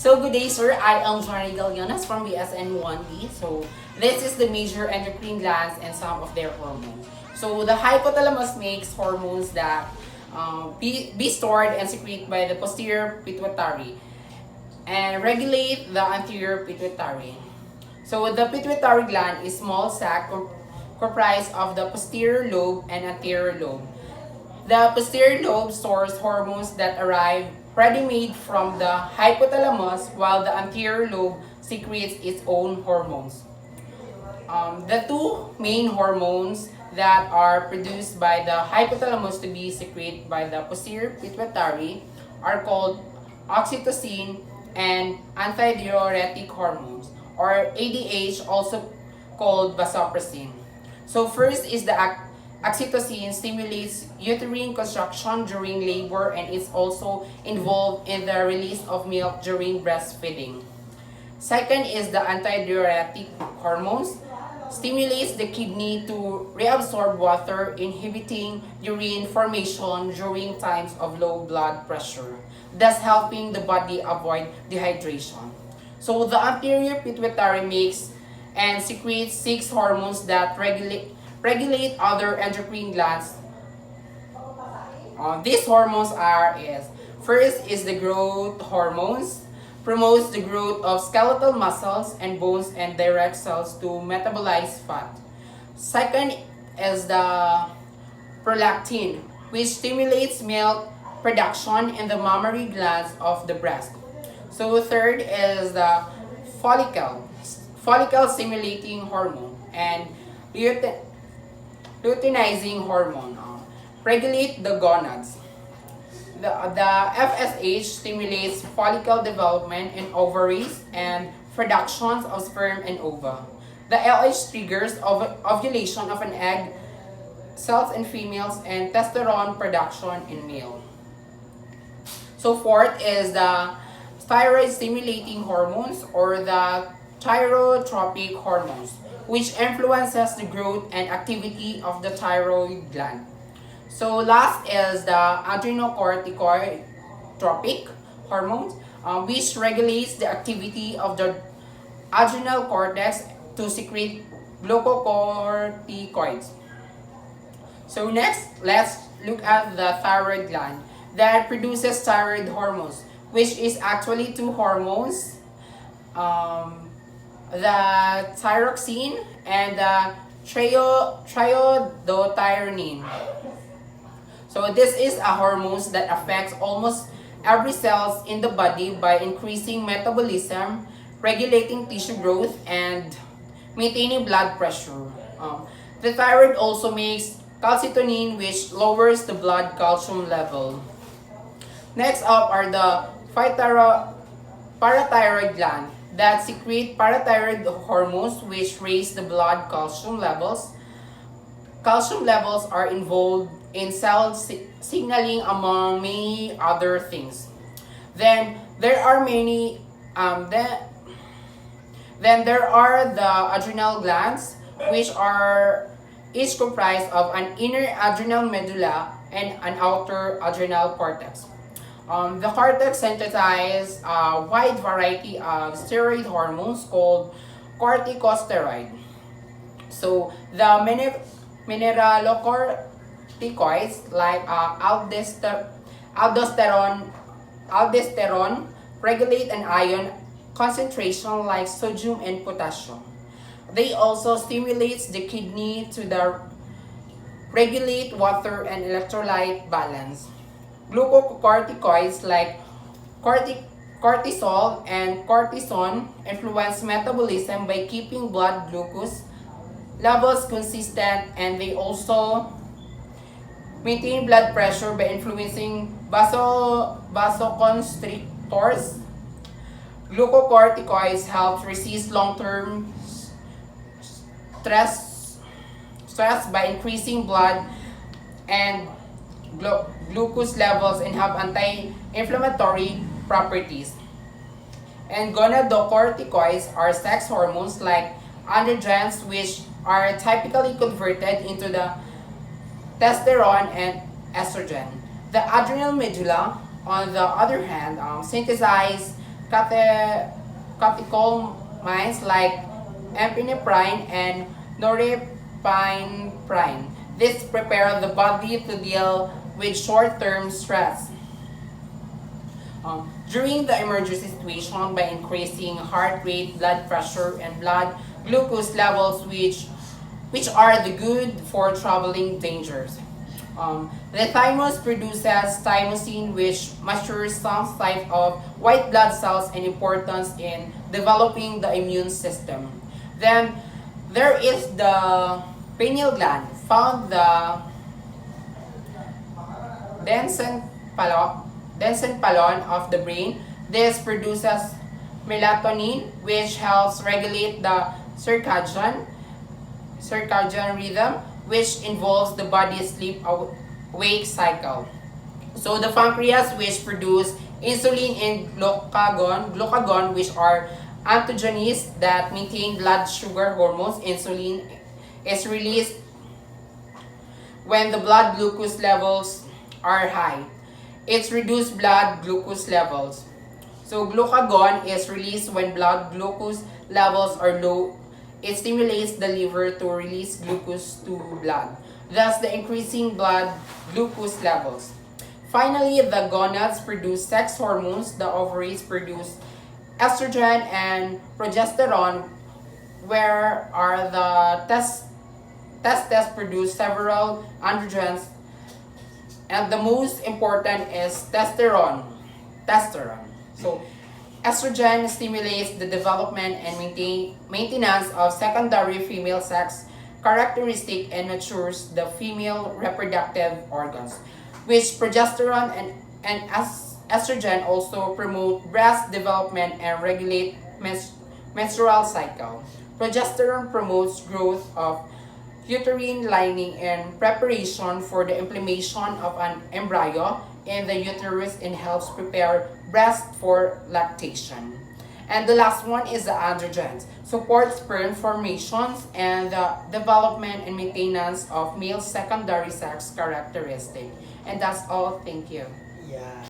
So good day, sir. I am Johnny Gallianas from BSN1B. So this is the major endocrine glands and some of their hormones. So the hypothalamus makes hormones that be stored and secreted by the posterior pituitary and regulate the anterior pituitary. So the pituitary gland is small sac comprised of the posterior lobe and anterior lobe. The posterior lobe stores hormones that arrive ready-made from the hypothalamus, while the anterior lobe secretes its own hormones. The two main hormones that are produced by the hypothalamus to be secreted by the posterior pituitary are called oxytocin and antidiuretic hormones, or ADH, also called vasopressin. So first is the oxytocin stimulates uterine contraction during labor and is also involved in the release of milk during breastfeeding. Second is the antidiuretic hormones, stimulates the kidney to reabsorb water, inhibiting urine formation during times of low blood pressure, thus helping the body avoid dehydration. So the anterior pituitary makes and secretes 6 hormones that regulate other endocrine glands. These hormones first is the growth hormones, promotes the growth of skeletal muscles and bones and directs cells to metabolize fat. Second is the prolactin, which stimulates milk production in the mammary glands of the breast. So third is the follicle stimulating hormone and luteinizing hormone regulate the gonads. The FSH stimulates follicle development in ovaries and productions of sperm and ova. The LH triggers ovulation of an egg cells in females and testosterone production in male. So fourth is the thyroid stimulating hormones, or the thyrotropic hormones, which influences the growth and activity of the thyroid gland. So last is the adrenocorticotropic hormones, which regulates the activity of the adrenal cortex to secrete glucocorticoids. So next, let's look at the thyroid gland that produces thyroid hormones, which is actually 2 hormones, the thyroxine and the triiodothyronine. So this is a hormone that affects almost every cell in the body by increasing metabolism, regulating tissue growth, and maintaining blood pressure. The thyroid also makes calcitonin, which lowers the blood calcium level. Next up are the parathyroid gland that secrete parathyroid hormones, which raise the blood calcium levels. Calcium levels are involved in cell signaling, among many other things. Then there are the adrenal glands, which are each comprised of an inner adrenal medulla and an outer adrenal cortex. The cortex synthesizes a wide variety of steroid hormones called corticosteroid. So the mineralocorticoids like aldosterone regulate an ion concentration like sodium and potassium. They also stimulate the kidney to regulate water and electrolyte balance. Glucocorticoids like cortisol and cortisone influence metabolism by keeping blood glucose levels consistent, and they also maintain blood pressure by influencing vasoconstrictors. Glucocorticoids help resist long-term stress by increasing blood and glucose levels and have anti-inflammatory properties. And gonadocorticoids are sex hormones like androgens, which are typically converted into the testosterone and estrogen. The adrenal medulla, on the other hand, synthesizes cate- catecholamines like epinephrine and norepinephrine. This prepares the body to deal with short-term stress. During the emergency situation, by increasing heart rate, blood pressure, and blood glucose levels, which are the good for traveling dangers. The thymus produces thymosin, which measures some type of white blood cells and importance in developing the immune system. Then there is the pineal gland, found the densenpalon of the brain. This produces melatonin, which helps regulate the circadian rhythm, which involves the body's sleep-wake cycle. So the pancreas, which produce insulin and glucagon, which are antigens that maintain blood sugar hormones. Insulin is released when the blood glucose levels are high. It's reduced blood glucose levels. So glucagon is released when blood glucose levels are low. It stimulates the liver to release glucose to blood, thus the increasing blood glucose levels. Finally, the gonads produce sex hormones. The ovaries produce estrogen and progesterone, where are the testes produce several androgens, and the most important is testosterone. So, estrogen stimulates the development and maintenance of secondary female sex characteristic and matures the female reproductive organs, which progesterone and estrogen also promote breast development and regulate menstrual cycle. Progesterone promotes growth of uterine lining in preparation for the implantation of an embryo in the uterus and helps prepare breast for lactation. And the last one is the androgens, support sperm formations and the development and maintenance of male secondary sex characteristic. And that's all. Thank you. Yeah.